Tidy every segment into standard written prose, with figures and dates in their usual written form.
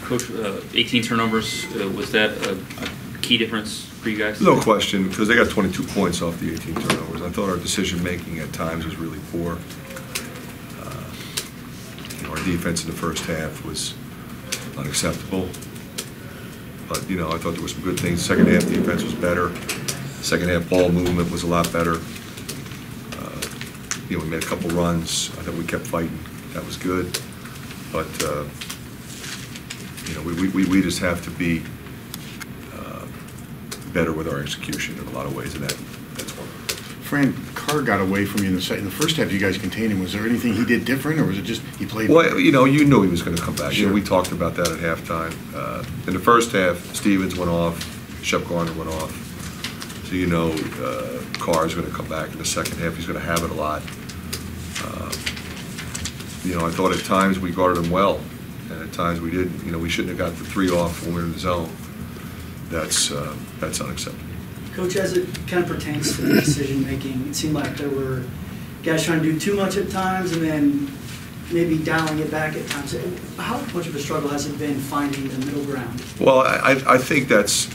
Coach, 18 turnovers, was that a key difference for you guys? No question, because they got 22 points off the 18 turnovers. I thought our decision-making at times was really poor. Our defense in the first half was unacceptable. But, I thought there were some good things. Second half defense was better. Second half ball movement was a lot better. We made a couple runs. I thought we kept fighting. That was good. But, we just have to be better with our execution in a lot of ways, and that's one. Fran, Carr got away from you in the first half. You guys contained him. Was there anything he did different, or was it just he played? Well, you knew he was going to come back. Sure. We talked about that at halftime. In the first half, Stevens went off, Shep Garner went off. So Carr's going to come back in the second half. He's going to have it a lot. I thought at times we guarded him well, and at times we didn't. We shouldn't have got the 3 off when we were in the zone. That's unacceptable. Coach, as it kind of pertains to the decision making, it seemed like there were guys trying to do too much at times and then maybe dialing it back at times. How much of a struggle has it been finding the middle ground? Well, I think that's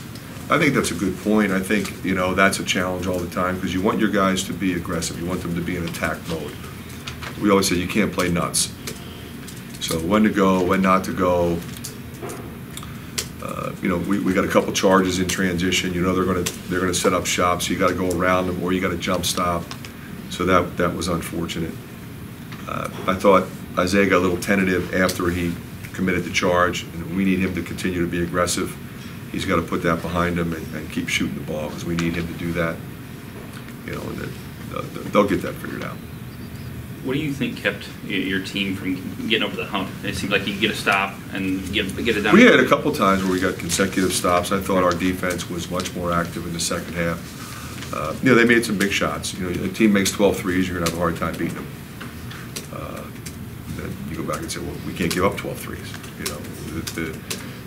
a good point. I think that's a challenge all the time because you want your guys to be aggressive. You want them to be in attack mode. We always say you can't play nuts. So when to go, when not to go. We got a couple charges in transition. They're going to set up shop, so you got to go around them, or you got to jump stop. So that was unfortunate. I thought Isaiah got a little tentative after he committed the charge, and we need him to continue to be aggressive. He's got to put that behind him and keep shooting the ball because we need him to do that. They'll get that figured out. What do you think kept your team from getting over the hump? It seemed like you could get a stop and get it down. We had a couple times where we got consecutive stops. I thought our defense was much more active in the second half. They made some big shots. A team makes 12 threes, you're going to have a hard time beating them. Then you go back and say, well, we can't give up 12 threes.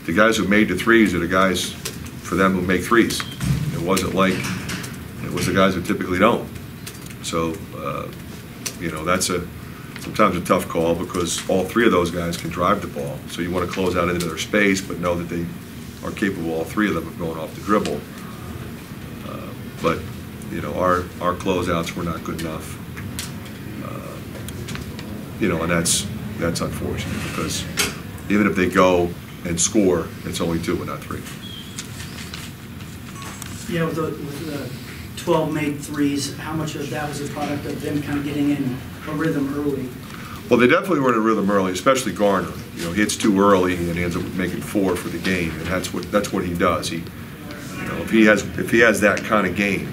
The guys who made the threes are the guys, for them, who make threes. It wasn't like it was the guys who typically don't. So, that's sometimes a tough call because all 3 of those guys can drive the ball. So you want to close out into their space, but know that they are capable, all 3 of them, of going off the dribble. But our closeouts were not good enough. And that's unfortunate because even if they go and score, it's only 2 and not 3. Yeah, with the 12 made threes, how much of that was a product of them kind of getting in a rhythm early? Well, they definitely were in a rhythm early, especially Garner. He hits too early and he ends up making 4 for the game, and that's what he does. If he has that kind of game,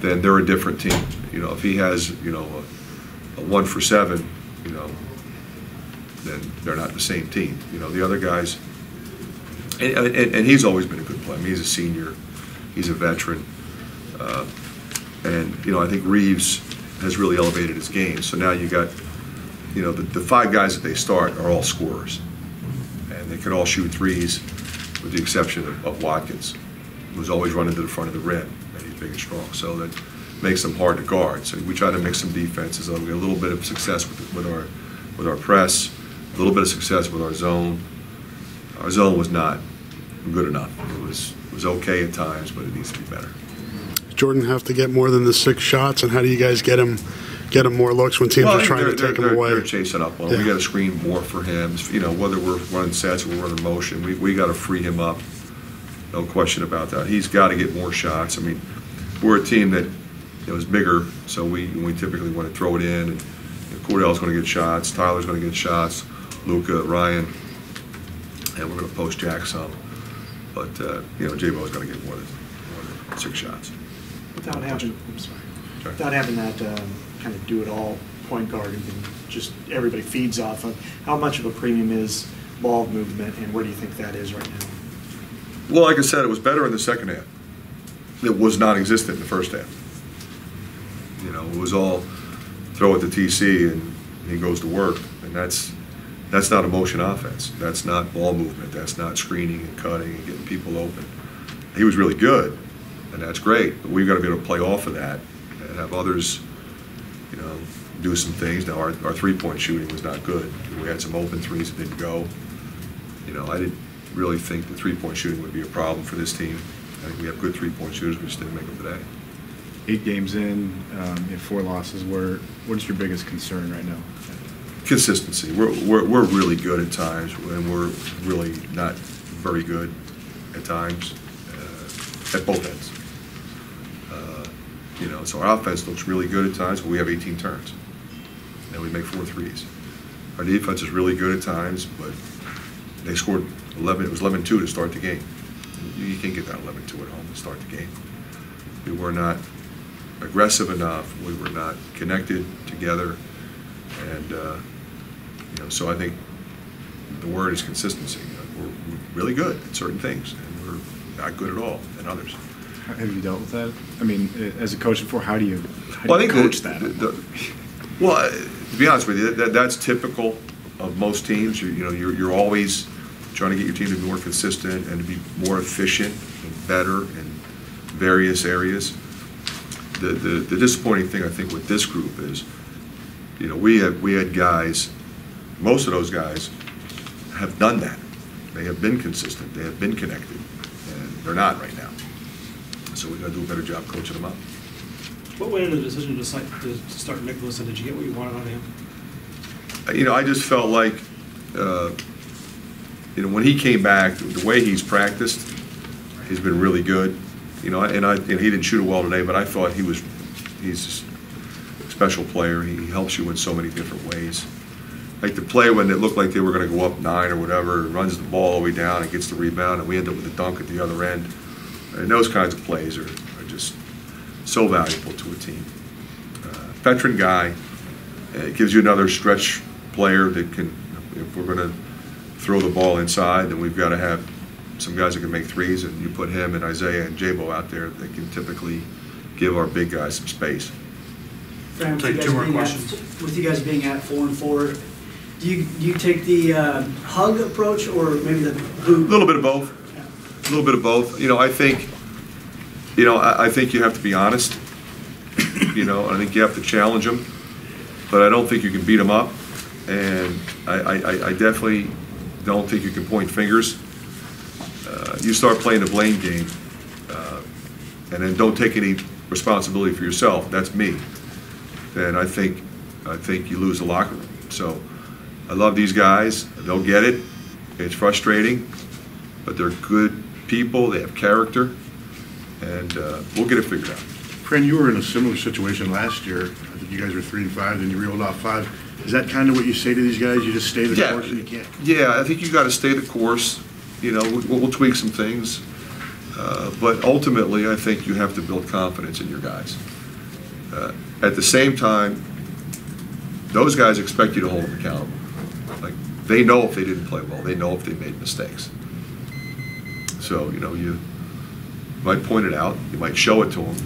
then they're a different team. If he has a 1 for 7, then they're not the same team. The other guys, and he's always been a good player. I mean, he's a senior, he's a veteran. I think Reeves has really elevated his game. So now you got, the 5 guys that they start are all scorers. And they can all shoot threes with the exception of Watkins, who's always running to the front of the rim, and he's big and strong. So that makes them hard to guard. So we try to mix some defenses. We had a little bit of success with our press, a little bit of success with our zone. Our zone was not good enough. It was okay at times, but it needs to be better. Does Jordan have to get more than the 6 shots, and how do you guys get him more looks when teams are trying to take him away? They're chasing up on him. Yeah. We got to screen more for him. Whether we're running sets or we're running motion, we got to free him up. No question about that. He's got to get more shots. I mean, we're a team that is bigger, so we typically want to throw it in. And Cordell's going to get shots. Tyler's going to get shots. Luka, Ryan, and we're going to post Jack some. But J-Bo's going to get more than 6 shots. Without having that kind of do-it-all point guard who can just everybody feeds off of, how much of a premium is ball movement, and where do you think that is right now? Well, like I said, it was better in the second half. It was non-existent in the first half. It was all throw at the TC and he goes to work, and that's not a motion offense. That's not ball movement. That's not screening and cutting and getting people open. He was really good, and that's great, but we've got to be able to play off of that and have others, do some things. Now, our three-point shooting was not good. We had some open threes that didn't go. I didn't really think the three-point shooting would be a problem for this team. I think we have good three-point shooters. We just didn't make them today. 8 games in, you have 4 losses. What is your biggest concern right now? Consistency. We're really good at times, and we're really not very good at times at both ends. So our offense looks really good at times, but we have 18 turns, and we make 4 threes. Our defense is really good at times, but they scored 11. It was 11-2 to start the game. You can't get that 11-2 at home to start the game. We were not aggressive enough. We were not connected together, and so I think the word is consistency. We're really good at certain things, and we're not good at all at others. Have you dealt with that? I mean, as a coach before, how do you I think coach that? To be honest with you, that's typical of most teams. You're always trying to get your team to be more consistent and to be more efficient and better in various areas. The disappointing thing I think with this group is, we had guys. Most of those guys have done that. They have been consistent. They have been connected, and they're not right now. So we got to do a better job coaching them up. What went into the decision to start Nicholas, and did you get what you wanted out of him? I just felt like, when he came back, the way he's practiced, he's been really good. And he didn't shoot it well today, but I thought he's a special player. He helps you in so many different ways. Like the play when it looked like they were going to go up 9 or whatever, runs the ball all the way down and gets the rebound, and we end up with a dunk at the other end. And those kinds of plays are just so valuable to a team. Veteran guy, it gives you another stretch player that can, if we're going to throw the ball inside, then we've got to have some guys that can make threes, and you put him and Isaiah and Jabo out there that can typically give our big guys some space. Fran, Take 2 more questions. With you guys being at 4-4, do you take the hug approach or maybe the boot? A little bit of both. A little bit of both. I think you have to be honest. I think you have to challenge them, but I don't think you can beat them up, and I definitely don't think you can point fingers. You start playing the blame game, and then don't take any responsibility for yourself. That's me. Then I think you lose the locker room. So I love these guys. They'll get it. It's frustrating, but they're good people. They have character, and we'll get it figured out. Fran, you were in a similar situation last year. I think you guys were 3-5, then you reeled off 5. Is that kind of what you say to these guys? You just stay the course and you can't? Yeah, I think you got to stay the course. We'll tweak some things, but ultimately, I think you have to build confidence in your guys. At the same time, those guys expect you to hold them accountable. Like, they know if they didn't play well. They know if they made mistakes. So, you might point it out. You might show it to them.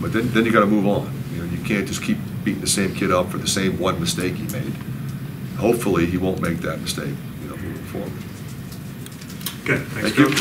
But then you got to move on. You can't just keep beating the same kid up for the same one mistake he made. Hopefully, he won't make that mistake, moving forward. Okay, thanks, Thank you. Coach.